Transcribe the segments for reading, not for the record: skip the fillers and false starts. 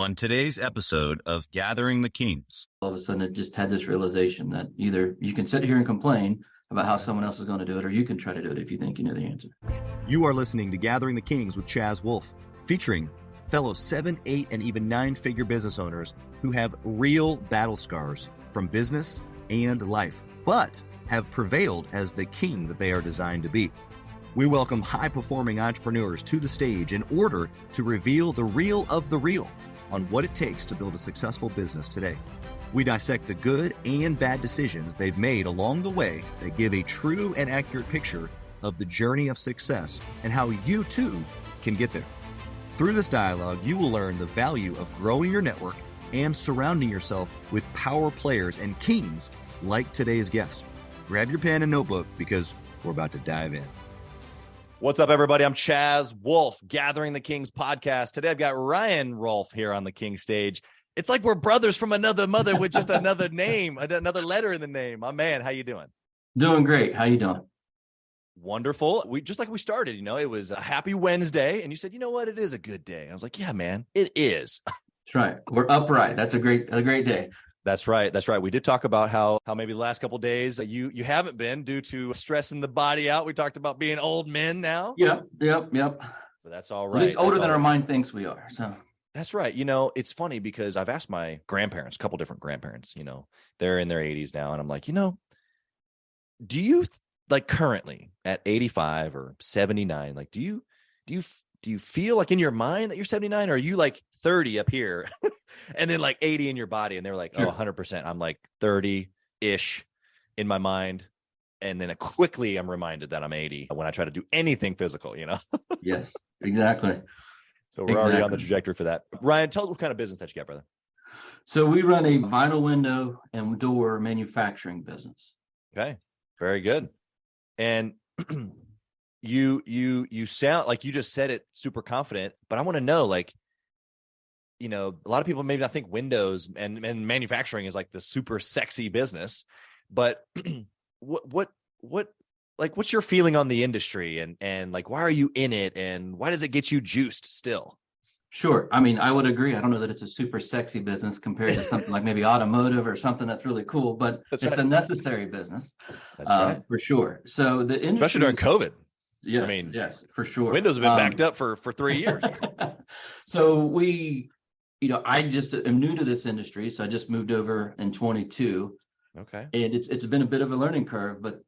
On today's episode of Gathering the Kings. All of a sudden, it just had this realization that either you can sit here and complain about how someone else is going to do it, or you can try to do it if you think you know the answer. You are listening to Gathering the Kings with Chaz Wolfe, featuring fellow 7, 8, and even 9-figure business owners who have real battle scars from business and life, but have prevailed as the king that they are designed to be. We welcome high-performing entrepreneurs to the stage in order to reveal the real of the real on what it takes to build a successful business today. We dissect the good and bad decisions they've made along the way that give a true and accurate picture of the journey of success and how you too can get there. Through this dialogue, you will learn the value of growing your network and surrounding yourself with power players and kings like today's guest. Grab your pen and notebook because we're about to dive in. What's up, everybody? I'm Chaz Wolfe, Gathering the Kings podcast. Today, I've got Ryan Rolfe here on the King stage. It's like we're brothers from another mother with just another name, another letter in the name. My man, how you doing? Doing great. How you doing? Wonderful. We started, it was a happy Wednesday, and you said, you know what? It is a good day. I was like, yeah, man, it is. That's right. We're upright. That's a great day. That's right. We did talk about how maybe the last couple of days you haven't been due to stressing the body out. We talked about being old men now. Yep. But that's all right. At least older than our mind thinks we are. So that's right. It's funny because I've asked my grandparents, a couple different grandparents, they're in their 80s now. And I'm like, do you like currently at 85 or 79, like, do you feel like in your mind that you're 79, or are you like 30 up here and then like 80 in your body? And they're like, Sure. Oh, 100%. I'm like 30-ish in my mind. And then quickly I'm reminded that I'm 80 when I try to do anything physical, Yes, exactly. So we're already on the trajectory for that. Ryan, tell us what kind of business that you got, brother. So we run a vinyl window and door manufacturing business. Okay. Very good. And you sound like you just said it super confident, but I want to know, like, a lot of people maybe not think windows and manufacturing is like the super sexy business, but what's your feeling on the industry and like, why are you in it and why does it get you juiced still? Sure. I mean, I would agree. I don't know that it's a super sexy business compared to something like maybe automotive or something that's really cool, but it's a necessary business. That's right. For sure. So the industry, especially during COVID. Yes, yes, for sure. Windows have been backed up for 3 years. So I just am new to this industry. So I just moved over in 22. Okay. And it's been a bit of a learning curve, but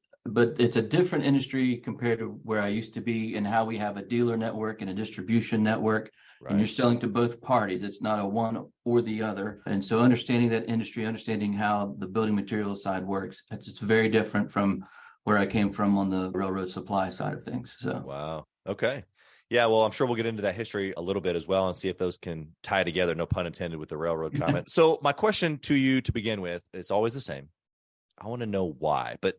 it's a different industry compared to where I used to be, and how we have a dealer network and a distribution network. Right. And you're selling to both parties. It's not a one or the other. And so understanding that industry, understanding how the building materials side works, it's very different from where I came from on the railroad supply side of things. So wow. Okay. Yeah, well, I'm sure we'll get into that history a little bit as well and see if those can tie together, no pun intended, with the railroad comment. So my question to you to begin with, it's always the same. I want to know why, but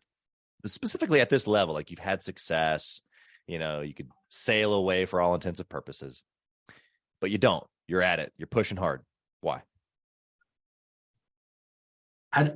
specifically at this level, like you've had success, you could sail away for all intents and purposes, but you don't. You're at it. You're pushing hard. Why?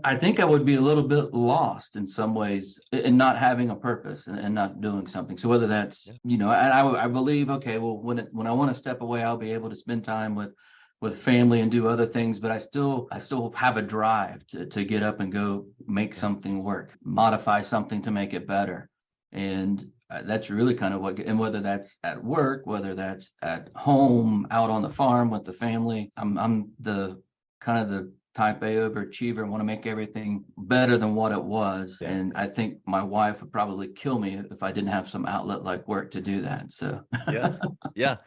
I think I would be a little bit lost in some ways in not having a purpose and not doing something. So whether that's, and I believe, okay, well, when I want to step away, I'll be able to spend time with family and do other things, but I still have a drive to get up and go make something work, modify something to make it better. And that's really kind of and whether that's at work, whether that's at home, out on the farm with the family, I'm the kind of the type A overachiever and want to make everything better than what it was. Yeah. And I think my wife would probably kill me if I didn't have some outlet like work to do that. So yeah.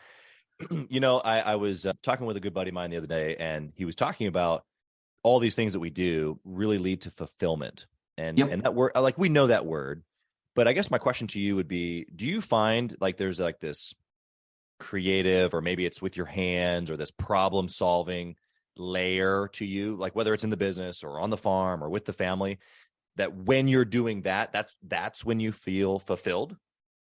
I was talking with a good buddy of mine the other day, and he was talking about all these things that we do really lead to fulfillment. And that word, like, we know that word, but I guess my question to you would be, do you find like there's like this creative, or maybe it's with your hands, or this problem solving layer to you, like whether it's in the business or on the farm or with the family, that when you're doing that's when you feel fulfilled?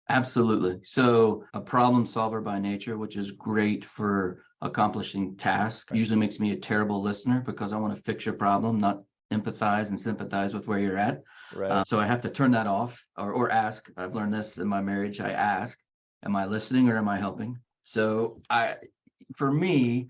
Absolutely. So a problem solver by nature, which is great for accomplishing tasks, usually makes me a terrible listener because I want to fix your problem, not empathize and sympathize with where you're at. Right. So I have to turn that off or ask. I've learned this in my marriage. I ask, am I listening or am I helping? So for me,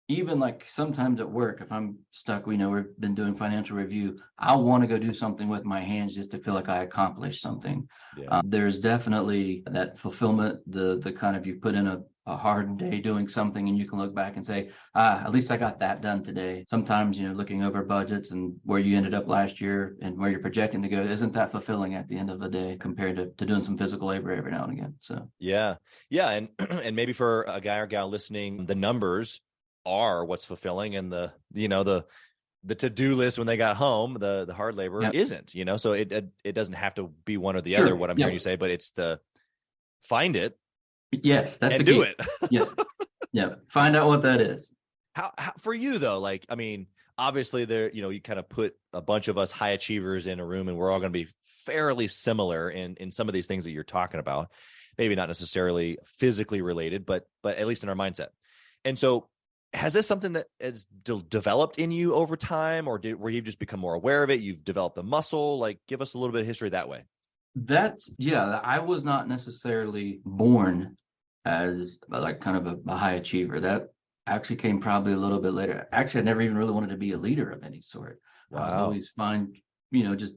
even like sometimes at work, if I'm stuck, we know we've been doing financial review, I want to go do something with my hands just to feel like I accomplished something. Yeah. There's definitely that fulfillment, the kind of you put in a hard day doing something and you can look back and say, at least I got that done today. Sometimes, looking over budgets and where you ended up last year and where you're projecting to go, isn't that fulfilling at the end of the day compared to doing some physical labor every now and again? So Yeah. Yeah. And and maybe for a guy or gal listening, the numbers are what's fulfilling, and the to-do list when they got home, the hard labor isn't, so it doesn't have to be one or the other, what I'm hearing you say, but it's the find it. Yes, that's and the do key. it. Yes. Yeah. Find out what that is. How for you though, like, I mean, obviously there, you kind of put a bunch of us high achievers in a room and we're all going to be fairly similar in some of these things that you're talking about, maybe not necessarily physically related, but at least in our mindset. And so has this something that has developed in you over time, or where you've just become more aware of it? You've developed the muscle, like give us a little bit of history that way. I was not necessarily born as like kind of a high achiever. That actually came probably a little bit later. Actually, I never even really wanted to be a leader of any sort. Wow. I was always fine, just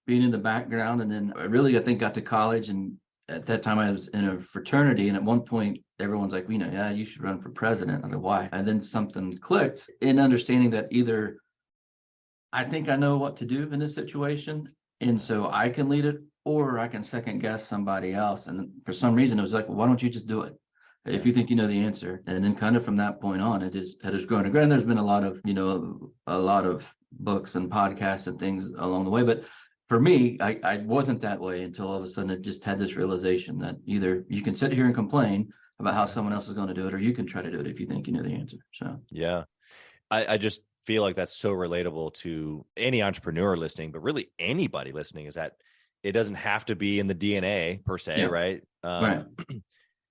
being in the background. And then I think got to college, and at that time I was in a fraternity. And at one point everyone's like, yeah, you should run for president. I was like, why? And then something clicked in understanding that either I think I know what to do in this situation, and so I can lead it, or I can second guess somebody else. And for some reason, it was like, well, why don't you just do it? If you think you know the answer. And then kind of from that point on, it has grown and grown. There's been a lot of books and podcasts and things along the way. But for me, I wasn't that way until all of a sudden it just had this realization that either you can sit here and complain about how someone else is going to do it, or you can try to do it if you think you know the answer. So yeah, I just feel like that's so relatable to any entrepreneur listening, but really anybody listening, is that it doesn't have to be in the DNA per se, right? Right.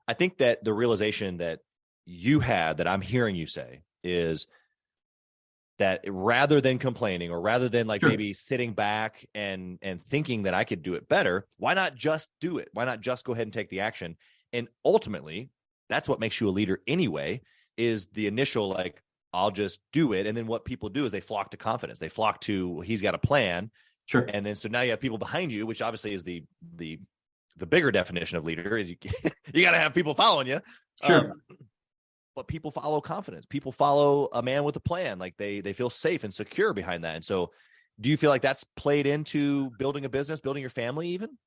I think that the realization that you had, that I'm hearing you say, is that rather than complaining, or rather than like maybe sitting back and thinking that I could do it better, why not just do it? Why not just go ahead and take the action? And ultimately, that's what makes you a leader anyway, is the initial, like, I'll just do it. And then what people do is they flock to confidence. They flock to, he's got a plan. Sure. And then so now you have people behind you, which obviously is the bigger definition of leader, is you got to have people following you. Sure. But people follow confidence. People follow a man with a plan. Like they feel safe and secure behind that. And so do you feel like that's played into building a business, building your family even?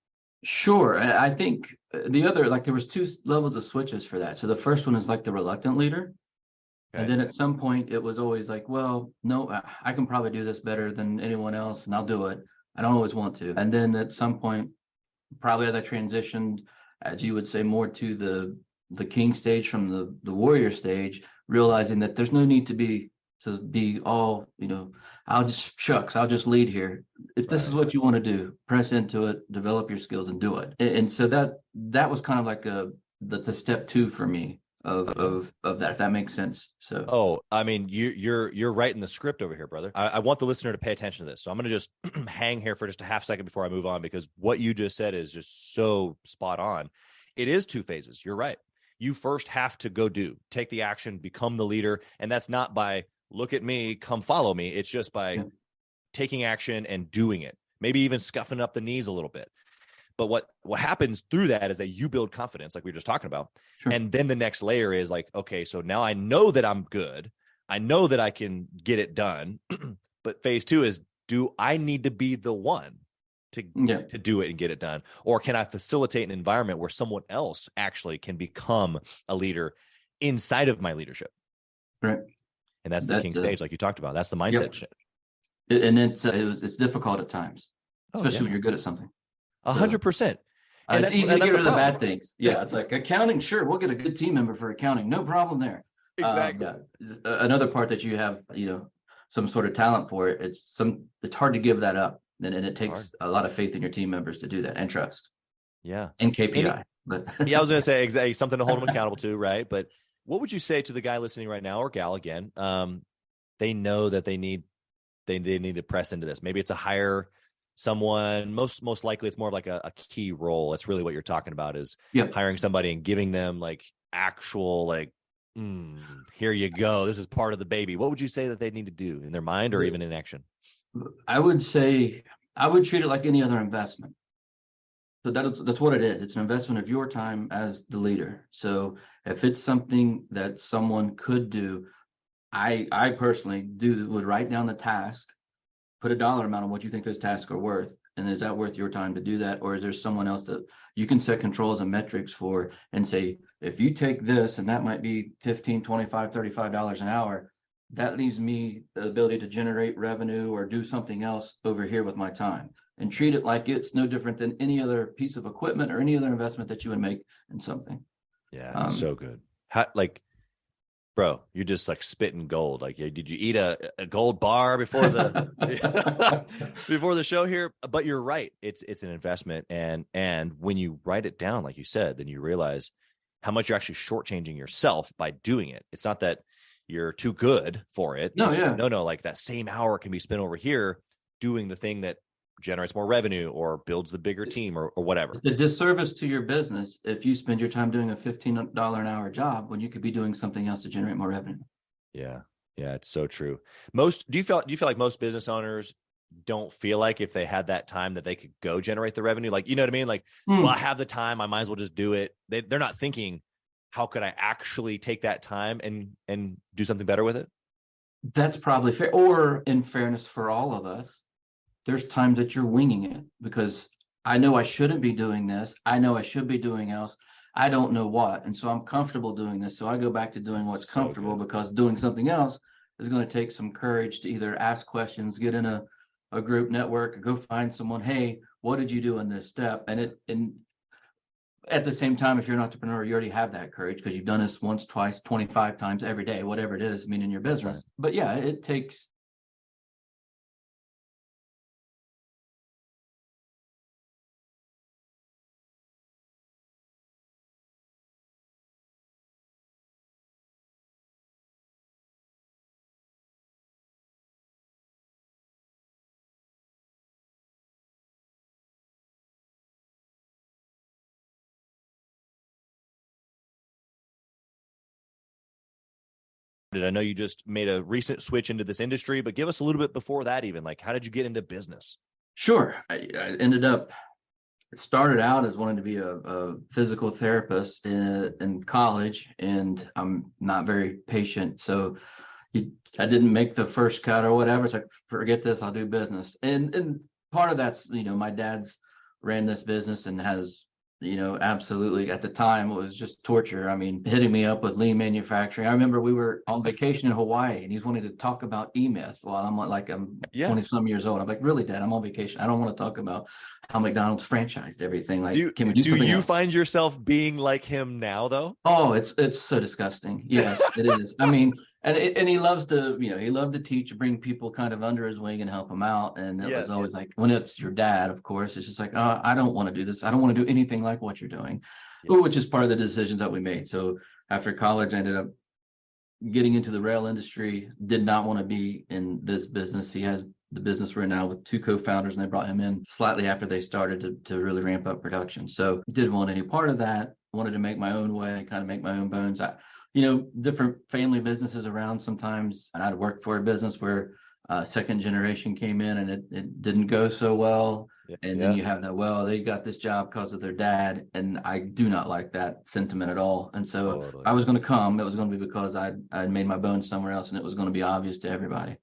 Sure. I think the other, like there was two levels of switches for that. So the first one is like the reluctant leader. Okay. And then at some point it was always like, well, no, I can probably do this better than anyone else, and I'll do it. I don't always want to. And then at some point, probably as I transitioned, as you would say, more to the king stage from the warrior stage, realizing that there's no need to be all, I'll just lead here. If this is what you want to do, press into it, develop your skills and do it. And so that was kind of like the step two for me of that, if that makes sense. So I mean, you're writing the script over here, brother. I want the listener to pay attention to this. So I'm going to just hang here for just a half second before I move on, because what you just said is just so spot on. It is two phases. You're right. You first have to go take the action, become the leader. And that's not by look at me, come follow me. It's just by taking action and doing it, maybe even scuffing up the knees a little bit. But what happens through that is that you build confidence, like we were just talking about. Sure. And then the next layer is like, okay, so now I know that I'm good. I know that I can get it done. But phase two is, do I need to be the one to do it and get it done? Or can I facilitate an environment where someone else actually can become a leader inside of my leadership? Right. And that's the king stage, like you talked about. That's the mindset shit. And it's difficult at times, especially when you're good at something. 100%. And it's easy to get rid of the bad things. Yeah, it's like accounting. Sure, we'll get a good team member for accounting. No problem there. Exactly. Another part that you have, some sort of talent for it. It's hard to give that up, and it takes a lot of faith in your team members to do that, and trust. Yeah. And KPI. I was going to say exactly something to hold them accountable to, right? But what would you say to the guy listening right now, or gal again? They know that they need to press into this. Maybe it's a hire someone. Most likely it's more of like a key role. That's really what you're talking about, is hiring somebody and giving them like actual like Here you go. This is part of the baby. What would you say that they need to do in their mind or even in action? I would say I would treat it like any other investment. So that's what it is. It's an investment of your time as the leader. So if it's something that someone could do, I personally would write down the task, put a dollar amount on what you think those tasks are worth. And is that worth your time to do that? Or is there someone else that you can set controls and metrics for and say, if you take this, and that might be 15, 25, $35 an hour, that leaves me the ability to generate revenue or do something else over here with my time, and treat it like it's no different than any other piece of equipment or any other investment that you would make in something. Yeah, so good. Bro, you're just like spitting gold. Like, did you eat a gold bar before the before the show here? But you're right. It's an investment, and when you write it down, like you said, then you realize how much you're actually shortchanging yourself by doing it. It's not that you're too good for it. No, it's yeah. just, no. Like that same hour can be spent over here doing the thing that generates more revenue or builds the bigger team or whatever. It's a disservice to your business if you spend your time doing a $15 an hour job when you could be doing something else to generate more revenue. Yeah, it's so true. Do you feel like most business owners don't feel like if they had that time that they could go generate the revenue? Like, you know what I mean? Like, well, I have the time, I might as well just do it. They're not thinking, how could I actually take that time and do something better with it? That's probably fair. Or in fairness for all of us, there's times that you're winging it because I know I shouldn't be doing this. I know I should be doing else. I don't know what. And so I'm comfortable doing this. So I go back to doing what's comfortable because doing something else is going to take some courage to either ask questions, get in a group network, go find someone. Hey, what did you do in this step? And at the same time, if you're an entrepreneur, you already have that courage because you've done this once, twice, 25 times every day, whatever it is, in your business. Right. But yeah, it takes. I know you just made a recent switch into this industry, but give us a little bit before that even. Like, how did you get into business? Sure. I ended up, it started out as wanting to be a physical therapist in college, and I'm not very patient. So I didn't make the first cut or whatever. It's like, forget this, I'll do business. And part of that's, my dad's ran this business and has, absolutely at the time it was just torture. I mean, hitting me up with lean manufacturing. I remember we were on vacation in Hawaii and he's wanting to talk about E-Myth while I'm 20 some years old. I'm like, really, Dad, I'm on vacation. I don't want to talk about how McDonald's franchised everything. Like, can we do something else? Do you find yourself being like him now though? Oh, it's so disgusting. Yes, it is. I mean, and he loves to, he loved to teach, bring people kind of under his wing and help them out. And it was always like, when it's your dad, of course, it's just like, oh, I don't want to do this. I don't want to do anything like what you're doing, which is part of the decisions that we made. So after college, I ended up getting into the rail industry, did not want to be in this business. He has the business we're in now with two co-founders, and they brought him in slightly after they started to really ramp up production. So didn't want any part of that, wanted to make my own way, kind of make my own bones. Different family businesses around sometimes. And I'd worked for a business where second generation came in and it didn't go so well. And then you have that, well, they got this job because of their dad. And I do not like that sentiment at all. And so I was going to come, it was going to be because I'd made my bones somewhere else and it was going to be obvious to everybody.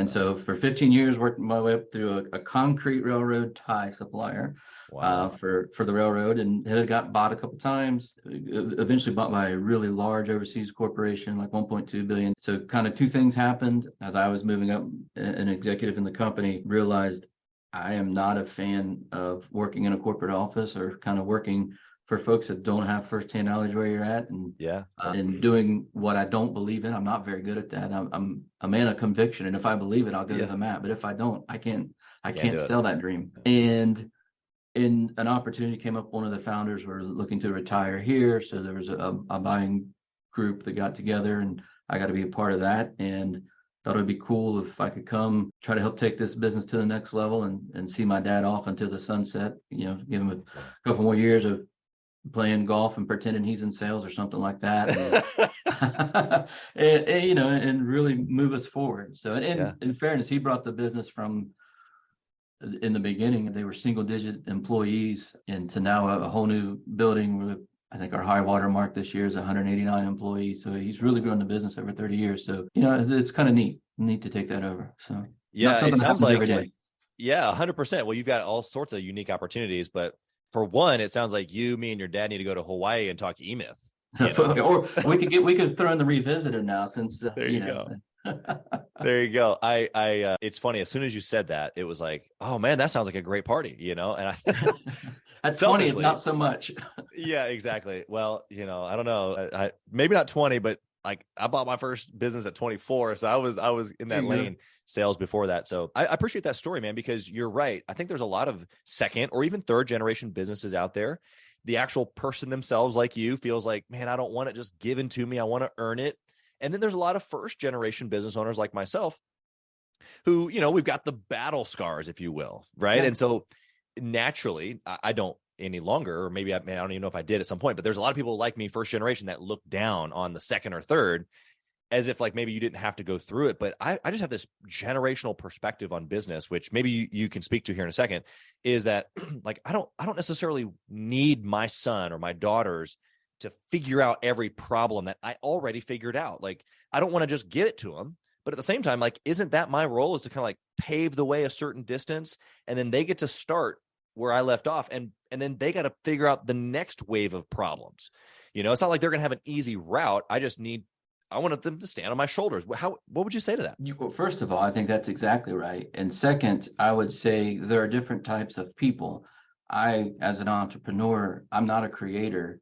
So for 15 years, worked my way up through a concrete railroad tie supplier. Wow. For the railroad, and it had got bought a couple times, eventually bought by a really large overseas corporation, like 1.2 billion. So kind of two things happened as I was moving up. An executive in the company realized I am not a fan of working in a corporate office or kind of working for folks that don't have firsthand knowledge where you're at, and doing what I don't believe in. I'm not very good at that. I'm a man of conviction, and if I believe it, I'll go to the mat. But if I don't, I can't sell that dream. And an opportunity came up. One of the founders were looking to retire here, so there was a buying group that got together, and I got to be a part of that. And thought it'd be cool if I could come try to help take this business to the next level and see my dad off until the sunset. Give him a couple more years of playing golf and pretending he's in sales or something like that, and, you know, and really move us forward. So in fairness, he brought the business from, in the beginning, they were single digit employees, and to now a whole new building where I think our high water mark this year is 189 employees. So he's really grown the business over 30 years. So, you know, it's kind of neat to take that over. So yeah, it sounds like every day. Yeah, 100%. Well, you've got all sorts of unique opportunities, but for one, it sounds like me and your dad need to go to Hawaii and talk E-Myth. You know? Or we could throw in the Revisited now, since there you go. There you go. It's funny. As soon as you said that, it was like, oh man, that sounds like a great party, you know? And at 20, not so much. Yeah, exactly. Well, you know, I don't know. I maybe not 20, but like I bought my first business at 24. So I was in that lane, sales before that. So I appreciate that story, man, because you're right. I think there's a lot of second or even third generation businesses out there. The actual person themselves, like you, feels like, man, I don't want it just given to me. I want to earn it. And then there's a lot of first generation business owners like myself who, you know, we've got the battle scars, if you will. Right. Yeah. And so naturally, I don't any longer, or maybe I don't even know if I did at some point, but there's a lot of people like me, first generation, that look down on the second or third as if like maybe you didn't have to go through it. But I just have this generational perspective on business, which maybe you can speak to here in a second, is that like, I don't necessarily need my son or my daughters to figure out every problem that I already figured out. Like, I don't want to just give it to them, but at the same time, like, isn't that my role, is to kind of like pave the way a certain distance, and then they get to start where I left off, and then they got to figure out the next wave of problems. You know, it's not like they're going to have an easy route. I wanted them to stand on my shoulders. What would you say to that? Well, first of all, I think that's exactly right. And second, I would say there are different types of people. As an entrepreneur, I'm not a creator.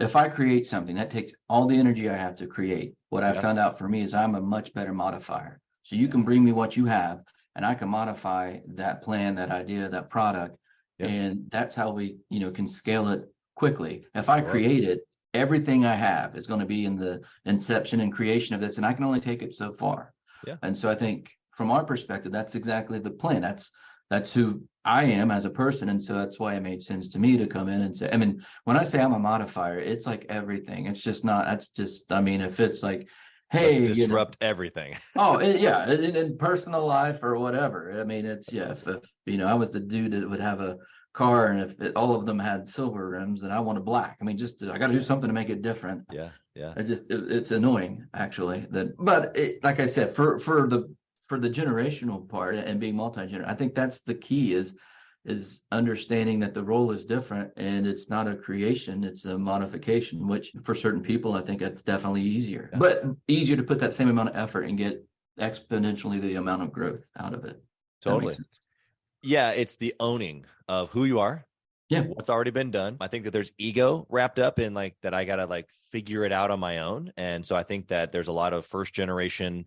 If I create something, that takes all the energy I have to create. What I found out for me is I'm a much better modifier. So you can bring me what you have, and I can modify that plan, that idea, that product. And that's how we, you know, can scale it quickly. If I create it, everything I have is going to be in the inception and creation of this, and I can only take it so far. And so I think from our perspective, that's exactly the plan. That's who I am as a person. And so that's why it made sense to me to come in and say, I mean, when I say I'm a modifier, it's like everything. It's just not, that's just, I mean, if it's like, hey, let's disrupt everything. In personal life or whatever. I mean, it's, if, you know, I was the dude that would have a car, and if all of them had silver rims and I wanted black, I mean, just, I got to do something to make it different. It's annoying, actually, but like I said, for the generational part and being multi-generational, I think that's the key, is understanding that the role is different, and it's not a creation, it's a modification, which for certain people, I think that's definitely easier, but easier to put that same amount of effort and get exponentially the amount of growth out of it. Totally. Yeah. It's the owning of who you are. What's already been done. I think that there's ego wrapped up in like that. I got to like figure it out on my own. And so I think that there's a lot of first generation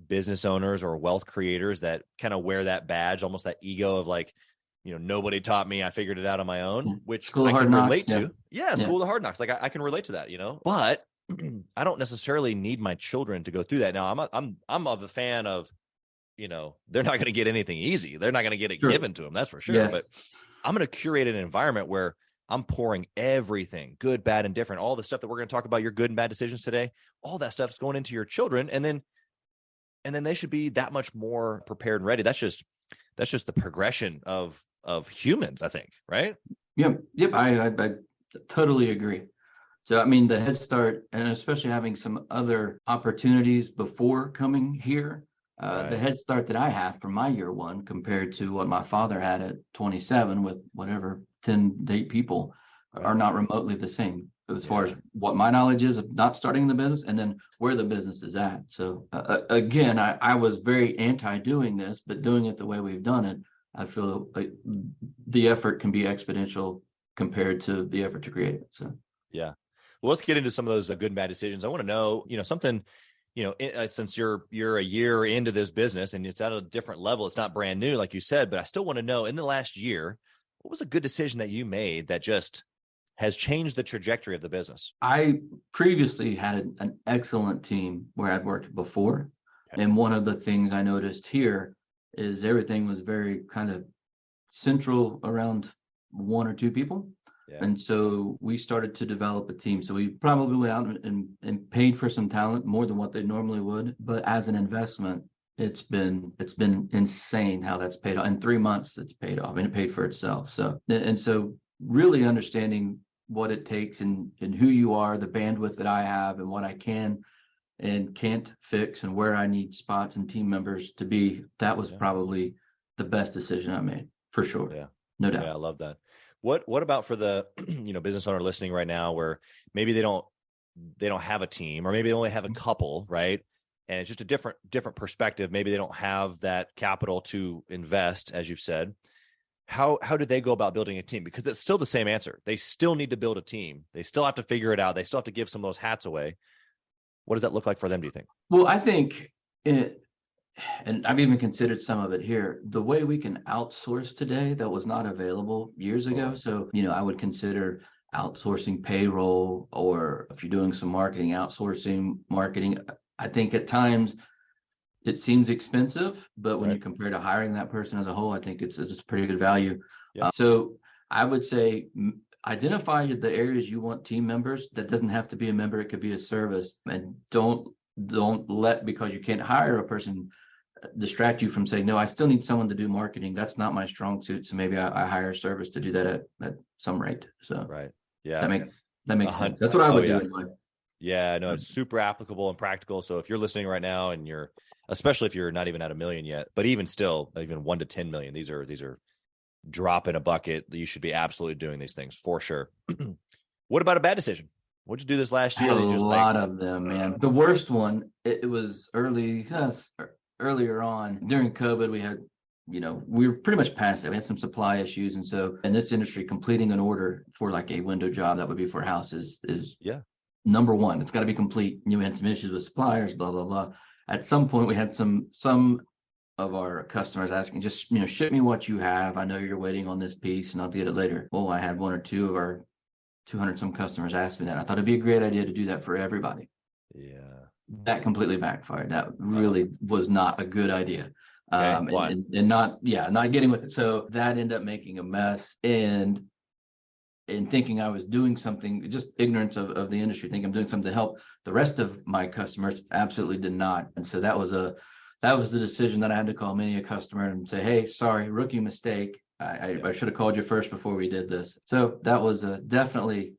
business owners or wealth creators that kind of wear that badge, almost that ego of like, you know, nobody taught me, I figured it out on my own, which I can relate to. School of hard knocks. Like I can relate to that, you know, but I don't necessarily need my children to go through that. Now I'm of the fan of, you know, they're not going to get anything easy. They're not going to get it given to them. That's for sure. But I'm going to curate an environment where I'm pouring everything, good, bad, and different. All the stuff that we're going to talk about, your good and bad decisions today, all that stuff is going into your children. And then they should be that much more prepared and ready. That's just the progression of humans, I think. Right. Yep. I totally agree. So, I mean, the head start, and especially having some other opportunities before coming here, the head start that I have from my year one compared to what my father had at 27 with whatever 10 to 8 people are not remotely the same as far as what my knowledge is of not starting the business and then where the business is at. So again, I was very anti doing this, but doing it the way we've done it, I feel like the effort can be exponential compared to the effort to create it. So, well, let's get into some of those good and bad decisions. I want to know, you know, something, you know, since you're a year into this business and it's at a different level, it's not brand new, like you said, but I still want to know, in the last year, what was a good decision that you made that just has changed the trajectory of the business? I previously had an excellent team where I'd worked before. And one of the things I noticed here is everything was very kind of central around 1 or 2 people. And so we started to develop a team. So we probably went out and paid for some talent more than what they normally would. But as an investment, it's been insane how that's paid off. In 3 months, it's paid off and it paid for itself. So really understanding what it takes and who you are, the bandwidth that I have and what I can and can't fix and where I need spots and team members to be, that was probably the best decision I made, for sure. Yeah. No doubt. Yeah, I love that. What about for the business owner listening right now, where maybe they don't have a team, or maybe they only have a couple, right? And it's just a different perspective. Maybe they don't have that capital to invest, as you've said. How do they go about building a team? Because it's still the same answer. They still need to build a team. They still have to figure it out. They still have to give some of those hats away. What does that look like for them, do you think? Well, I think and I've even considered some of it here, the way we can outsource today that was not available years ago. So, I would consider outsourcing payroll, or if you're doing some marketing, outsourcing marketing. I think at times it seems expensive, but when you compare to hiring that person as a whole, I think it's a pretty good value. Yeah. So I would say identify the areas you want team members. That doesn't have to be a member. It could be a service. And don't let, because you can't hire a person, distract you from saying, no, I still need someone to do marketing. That's not my strong suit. So maybe I hire a service to do that at some rate. So right. Yeah. That makes sense. That's what I would do anyway. Yeah, no, it's super applicable and practical. So if you're listening right now and especially if you're not even at 1 million yet, but even still, even 1 to 10 million, these are drop in a bucket. You should be absolutely doing these things for sure. What about a bad decision? What'd you do this last year? A lot of them, man. The worst one, it was earlier on during COVID. We had, we were pretty much past it. We had some supply issues. And so in this industry, completing an order for like a window job that would be for a house is number one. It's got to be complete. We had some issues with suppliers, blah, blah, blah. At some point, we had some of our customers asking, just, ship me what you have. I know you're waiting on this piece and I'll get it later. Well, I had 1 or 2 of our 200 some customers ask me that. I thought it'd be a great idea to do that for everybody. Yeah. That completely backfired. That really was not a good idea. Okay, and not getting with it. So that ended up making a mess, and thinking I was doing something, just ignorance of the industry, thinking I'm doing something to help the rest of my customers, absolutely did not. And so that was the decision that I had to call many a customer and say, hey, sorry, rookie mistake. I should have called you first before we did this. So that was definitely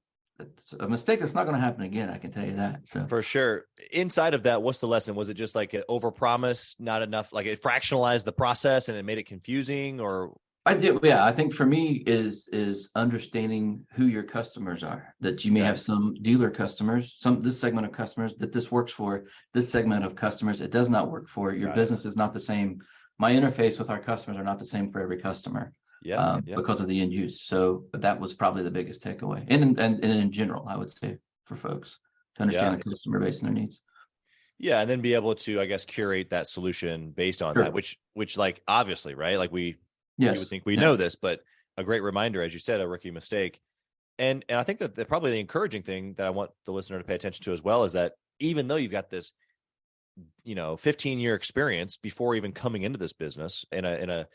a mistake that's not going to happen again. I can tell you that. So for sure. Inside of that, what's the lesson? Was it just like an overpromise, not enough, like it fractionalized the process and it made it confusing, or? I did. Yeah. I think for me is understanding who your customers are, that you may have some dealer customers, this segment of customers that this works for, this segment of customers it does not work for. Your business is not the same. My interface with our customers are not the same for every customer. Because of the end use. So that was probably the biggest takeaway. And in general, I would say, for folks to understand the customer base and their needs. Yeah. And then be able to, I guess, curate that solution based on that, which like, obviously, right? Like you would think we know this, but a great reminder, as you said, a rookie mistake. And I think that probably the encouraging thing that I want the listener to pay attention to as well is that even though you've got this, 15-year experience before even coming into this business in a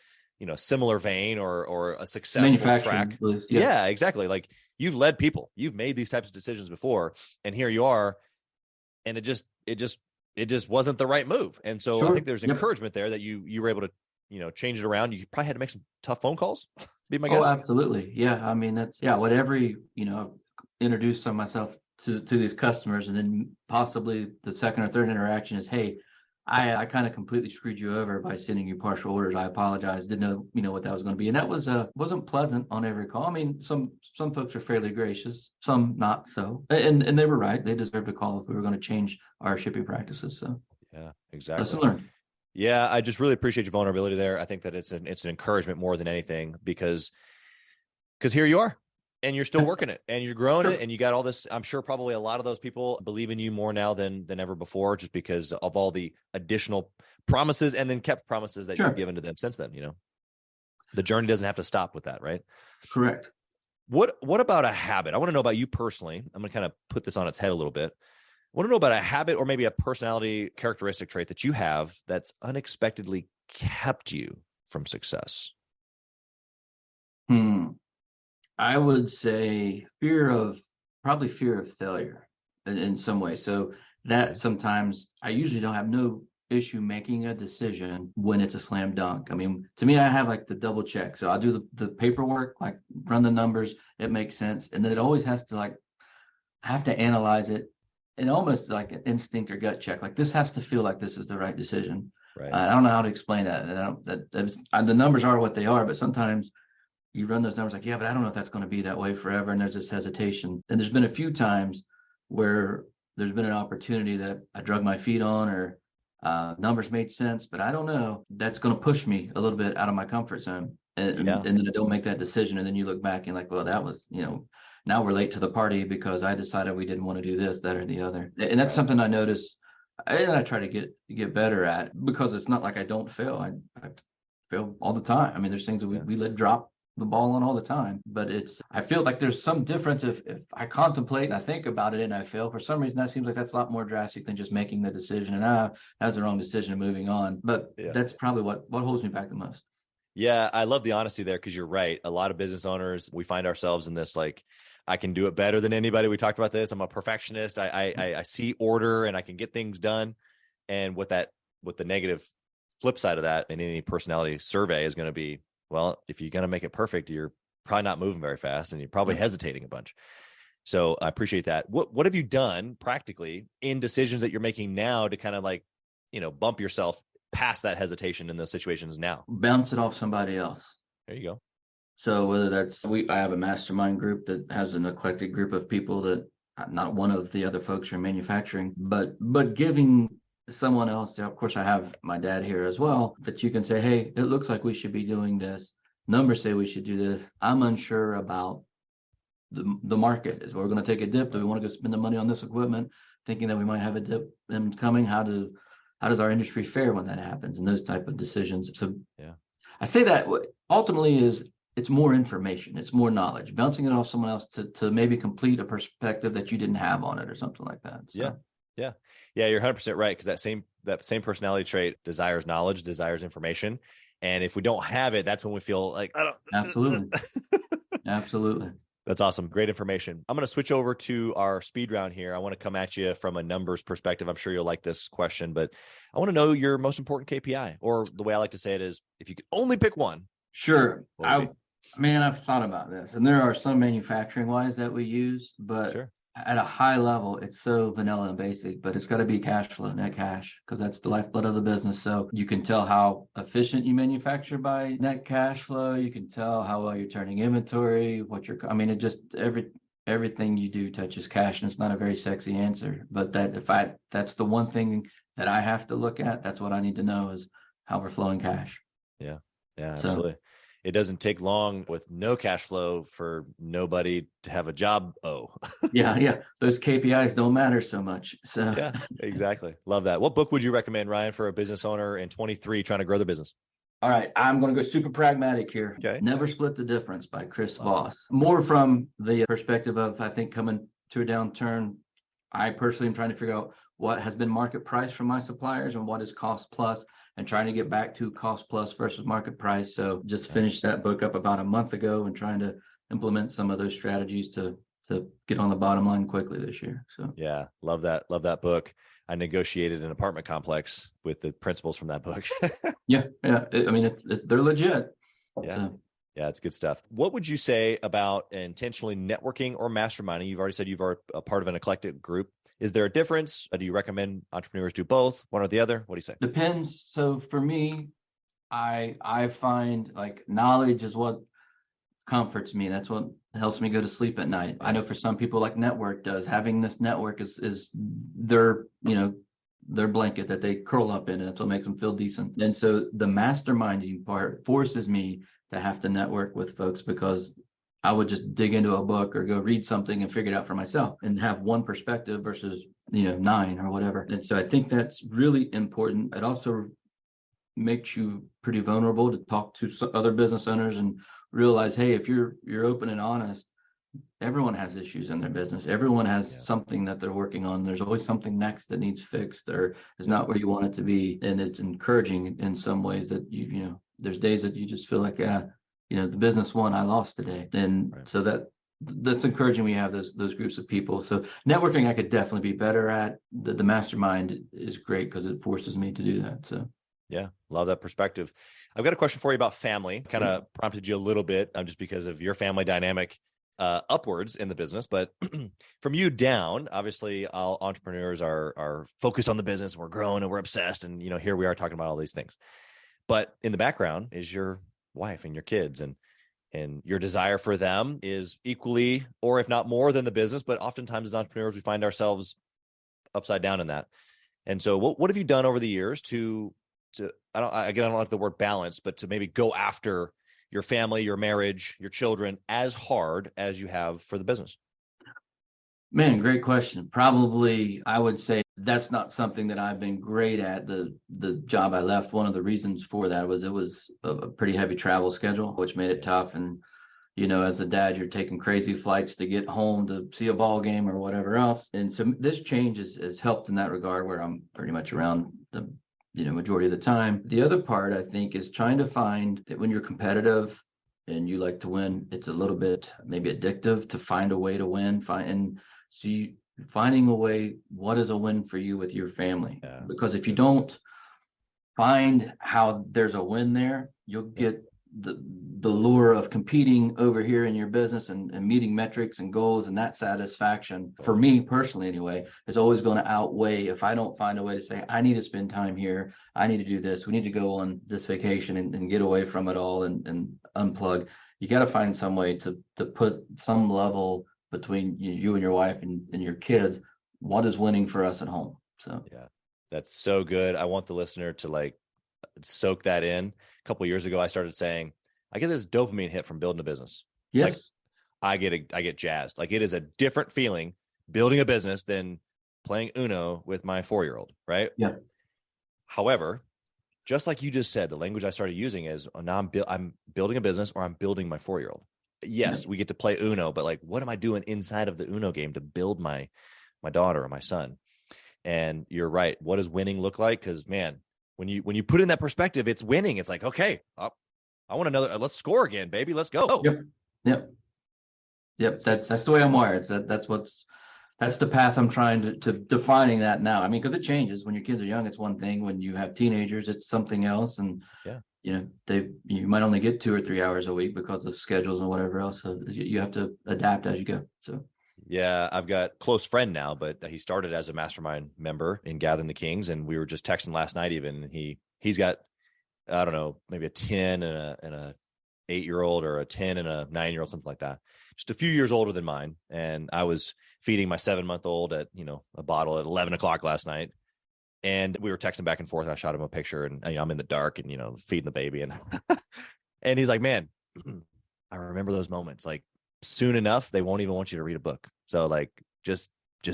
similar vein or a successful track. Yeah, exactly. Like you've led people, you've made these types of decisions before, and here you are, and it just wasn't the right move. And so I think there's encouragement there that you were able to, change it around. You probably had to make some tough phone calls, be my guess. Oh, absolutely. Yeah. I mean, that's whatever, introduce myself to these customers, and then possibly the second or third interaction is, hey, I kind of completely screwed you over by sending you partial orders. I apologize. Didn't know, what that was going to be. And that wasn't pleasant on every call. I mean, some folks are fairly gracious, some not so. And they were right. They deserved a call if we were going to change our shipping practices. So yeah, exactly. Lesson learned. Yeah, I just really appreciate your vulnerability there. I think that it's an encouragement more than anything, because here you are. And you're still working it, and you're growing it, and you got all this. I'm sure probably a lot of those people believe in you more now than ever before, just because of all the additional promises and then kept promises that you've given to them since then. The journey doesn't have to stop with that, right? Correct. What about a habit? I want to know about you personally. I'm going to kind of put this on its head a little bit. I want to know about a habit or maybe a personality characteristic trait that you have that's unexpectedly kept you from success. I would say probably fear of failure in some way. So that sometimes I usually don't have no issue making a decision when it's a slam dunk. I mean, to me, I have like the double check. So I'll do the paperwork, like run the numbers, it makes sense. And then it always has to like, I have to analyze it and almost like an instinct or gut check. Like this has to feel like this is the right decision. Right. I don't know how to explain that. And the numbers are what they are, but sometimes you run those numbers like, yeah, but I don't know if that's going to be that way forever. And there's this hesitation. And there's been a few times where there's been an opportunity that I drug my feet on or numbers made sense, but I don't know. That's going to push me a little bit out of my comfort zone. And then I don't make that decision. And then you look back and like, well, that was, now we're late to the party because I decided we didn't want to do this, that, or the other. And that's something I notice and I try to get better at, because it's not like I don't fail. I fail all the time. I mean, there's things that we let drop the ball on all the time, but I feel like there's some difference if I contemplate and I think about it and I fail. For some reason, that seems like that's a lot more drastic than just making the decision and that's the wrong decision and moving on. But that's probably what holds me back the most. Yeah, I love the honesty there, because you're right. A lot of business owners, we find ourselves in this like, I can do it better than anybody. We talked about this. I'm a perfectionist. I see order and I can get things done. And with the negative flip side of that in any personality survey is going to be, well, if you're going to make it perfect, you're probably not moving very fast and you're probably hesitating a bunch. So I appreciate that. What have you done practically in decisions that you're making now to kind of like, bump yourself past that hesitation in those situations now? Bounce it off somebody else. There you go. So whether that's I have a mastermind group that has an eclectic group of people that not one of the other folks are in manufacturing, but giving someone else, of course I have my dad here as well, that you can say, hey, it looks like we should be doing this. Numbers say we should do this. I'm unsure about the market. Is we're going to take a dip? Do we want to go spend the money on this equipment, thinking that we might have a dip coming? How does our industry fare when that happens? And those type of decisions. So I say that ultimately it's more information, it's more knowledge, bouncing it off someone else to maybe complete a perspective that you didn't have on it or something like that. So. Yeah. You're 100% right. Because that same personality trait desires knowledge, desires information. And if we don't have it, that's when we feel like, I don't. Absolutely. Absolutely. That's awesome. Great information. I'm going to switch over to our speed round here. I want to come at you from a numbers perspective. I'm sure you'll like this question, but I want to know your most important KPI, or the way I like to say it is, if you could only pick one. Sure. I've thought about this, and there are some manufacturing wise that we use, but at a high level, it's so vanilla and basic, but it's got to be cash flow, net cash, because that's the lifeblood of the business. So you can tell how efficient you manufacture by net cash flow. You can tell how well you're turning inventory, it just everything you do touches cash, and it's not a very sexy answer, but that's the one thing that I have to look at. That's what I need to know is how we're flowing cash. Yeah, absolutely. It doesn't take long with no cash flow for nobody to have a job. Yeah. Those KPIs don't matter so much. So yeah, exactly. Love that. What book would you recommend, Ryan, for a business owner in 23 trying to grow their business? All right. I'm going to go super pragmatic here. Okay. Never Split the Difference by Chaz Wolfe. More from the perspective of, I think, coming to a downturn, I personally am trying to figure out what has been market price from my suppliers and what is cost plus, and trying to get back to cost plus versus market price. So just finished that book up about a month ago and trying to implement some of those strategies to get on the bottom line quickly this year. So yeah, love that. Love that book. I negotiated an apartment complex with the principles from that book. Yeah. They're legit. Yeah. So. Yeah, it's good stuff. What would you say about intentionally networking or masterminding? You've already said you've are a part of an eclectic group. Is there a difference? Do you recommend entrepreneurs do both, one or the other? What do you say? Depends. So for me, I find like knowledge is what comforts me. That's what helps me go to sleep at night. I know for some people, like network does, having this network is their blanket that they curl up in, and that's what makes them feel decent. And so the masterminding part forces me to have to network with folks, because I would just dig into a book or go read something and figure it out for myself and have one perspective versus, 9 or whatever. And so I think that's really important. It also makes you pretty vulnerable to talk to other business owners and realize, hey, if you're open and honest, everyone has issues in their business. Everyone has something that they're working on. There's always something next that needs fixed or is not where you want it to be. And it's encouraging in some ways that there's days that you just feel like, the business won, I lost today. And Right. so that's encouraging when you have those groups of people. So networking, I could definitely be better at. The mastermind is great because it forces me to do that. So Yeah, love that perspective. I've got a question for you about family. Kind of prompted you a little bit just because of your family dynamic upwards in the business, but from you down, obviously all entrepreneurs are focused on the business. We're growing and we're obsessed. And, here we are talking about all these things. But in the background is your wife and your kids, and your desire for them is equally, or if not more than the business. But oftentimes as entrepreneurs, we find ourselves upside down in that. And so what have you done over the years to I don't like the word balance, but to maybe go after your family, your marriage, your children as hard as you have for the business? Man, great question. Probably, I would say that's not something that I've been great at. The job I left, one of the reasons for that was it was a pretty heavy travel schedule, which made it tough. And, as a dad, you're taking crazy flights to get home to see a ball game or whatever else. And so this change has helped in that regard, where I'm pretty much around the majority of the time. The other part, I think, is trying to find that when you're competitive and you like to win, it's a little bit maybe addictive to find a way to win. Finding a way, what is a win for you with your family? Yeah. Because if you don't find how there's a win there, you'll get the lure of competing over here in your business and meeting metrics and goals, and that satisfaction, for me personally anyway, is always going to outweigh if I don't find a way to say, I need to spend time here, I need to do this, we need to go on this vacation and get away from it all and unplug. You got to find some way to put some level between you and your wife and your kids. What is winning for us at home? So yeah, that's so good. I want the listener to soak that in. A couple of years ago, I started saying, I get this dopamine hit from building a business. yes, I get jazzed. It is a different feeling building a business than playing Uno with my 4-year-old, right? Yeah. However, just like you just said, the language I started using is, now I'm building a business, or I'm building my 4-year-old. Yes, we get to play Uno, but what am I doing inside of the Uno game to build my daughter or my son? And you're right. What does winning look like? Because, man, when you put in that perspective, it's winning. It's like, okay, I want another. Let's score again, baby. Let's go. Yep. That's the way I'm wired. That's the path I'm trying to defining that now. I mean, because it changes when your kids are young. It's one thing. When you have teenagers, it's something else. And you might only get 2 or 3 hours a week because of schedules and whatever else. So you have to adapt as you go. So. Yeah, I've got a close friend now, but he started as a mastermind member in Gathering the Kings, and we were just texting last night. Even he's got, I don't know, maybe a 10 and a 8-year-old, or a 10 and a 9-year-old, something like that. Just a few years older than mine. And I was feeding my 7-month-old at a bottle at 11 o'clock last night, and we were texting back and forth. And I shot him a picture, and I'm in the dark and feeding the baby, and and he's like, man, I remember those moments. Soon enough, they won't even want you to read a book. So just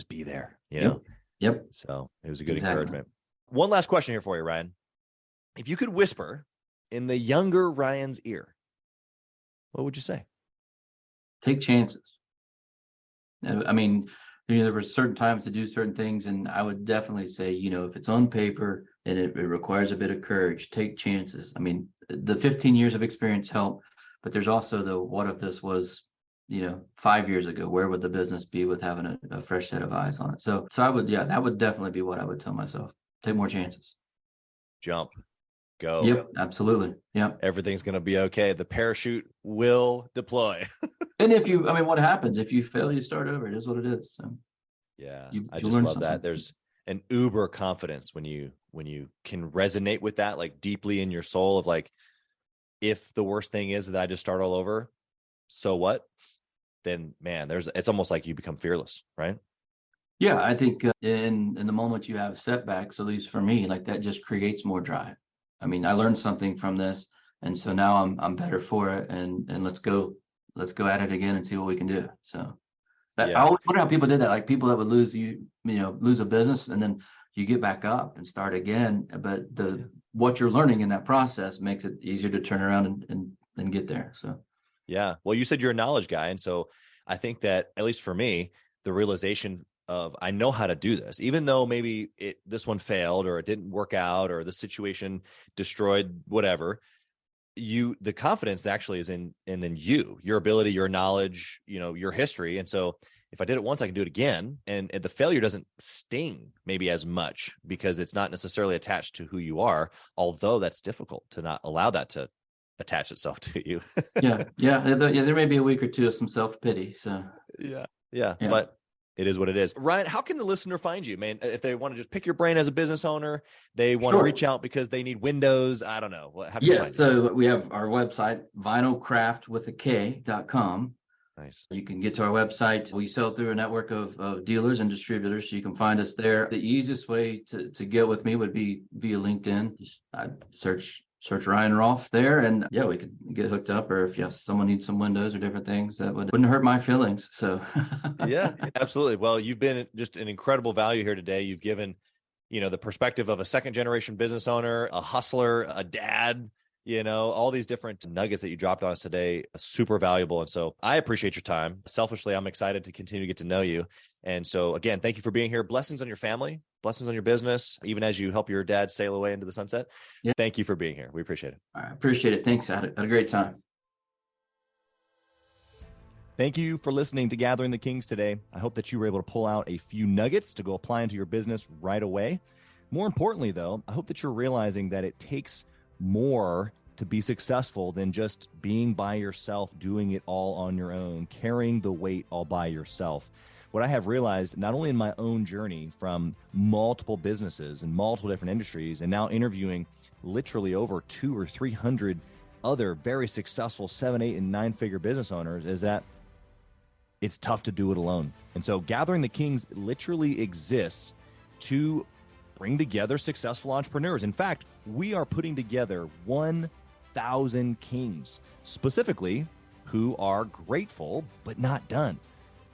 be there, Yep. So it was a good encouragement. One last question here for you, Ryan. If you could whisper in the younger Ryan's ear, what would you say? Take chances. I mean, there were certain times to do certain things, and I would definitely say, if it's on paper and it requires a bit of courage, take chances. I mean, the 15 years of experience help, but there's also what if this was 5 years ago, where would the business be with having a fresh set of eyes on it? So I would, that would definitely be what I would tell myself. Take more chances. Jump. Go. Yep, absolutely. Yep. Everything's going to be okay. The parachute will deploy. And what happens if you fail, you start over. It is what it is. So yeah, I just love that. There's an uber confidence when you can resonate with that, deeply in your soul of if the worst thing is that I just start all over, so what? Then, man, it's almost like you become fearless, right? Yeah, I think in the moment you have setbacks, at least for me, that just creates more drive. I mean, I learned something from this, and so now I'm better for it, and let's go at it again and see what we can do. So I always wonder how people did that. People that would lose a business, and then you get back up and start again. But what you're learning in that process makes it easier to turn around and get there. So. Yeah. Well, you said you're a knowledge guy. And so I think that, at least for me, the realization of, I know how to do this, even though maybe this one failed, or it didn't work out, or the situation destroyed whatever, the confidence actually is in then your ability, your knowledge, your history. And so if I did it once, I can do it again. And the failure doesn't sting maybe as much because it's not necessarily attached to who you are, although that's difficult to not allow that to attach itself to you. Yeah. There may be a week or two of some self-pity. So yeah. But it is what it is. Ryan, how can the listener find you, man? If they want to just pick your brain as a business owner, they want to reach out because they need windows. I don't know. How do you find you? So we have our website, vinylkraft.com. Nice. You can get to our website. We sell through a network of dealers and distributors, so you can find us there. The easiest way to get with me would be via LinkedIn. Just search Ryan Rolfe there, and we could get hooked up. Or if someone needs some windows or different things, that wouldn't hurt my feelings. So yeah, absolutely. Well, you've been just an incredible value here today. You've given, the perspective of a second generation business owner, a hustler, a dad, all these different nuggets that you dropped on us today, super valuable. And so I appreciate your time. Selfishly, I'm excited to continue to get to know you. And so again, thank you for being here. Blessings on your family, blessings on your business, even as you help your dad sail away into the sunset. Yeah. Thank you for being here. We appreciate it. I appreciate it. Thanks. I had a great time. Thank you for listening to Gathering the Kings today. I hope that you were able to pull out a few nuggets to go apply into your business right away. More importantly, though, I hope that you're realizing that it takes more to be successful than just being by yourself, doing it all on your own, carrying the weight all by yourself. What I have realized, not only in my own journey from multiple businesses and multiple different industries, and now interviewing literally over 200 or 300 other very successful 7, 8, and 9-figure business owners, is that it's tough to do it alone. And so Gathering the Kings literally exists to bring together successful entrepreneurs. In fact, we are putting together 1,000 kings, specifically who are grateful but not done.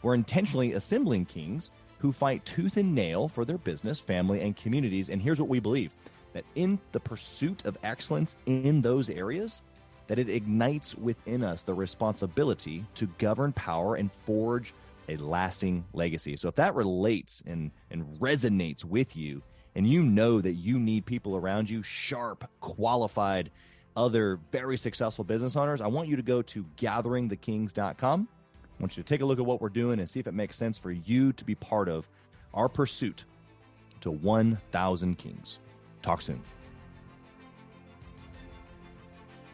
We're intentionally assembling kings who fight tooth and nail for their business, family, and communities. And here's what we believe, that in the pursuit of excellence in those areas, that it ignites within us the responsibility to govern power and forge a lasting legacy. So if that relates and resonates with you, and you know that you need people around you, sharp, qualified, other very successful business owners, I want you to go to gatheringthekings.com. I want you to take a look at what we're doing and see if it makes sense for you to be part of our pursuit to 1,000 kings. Talk soon.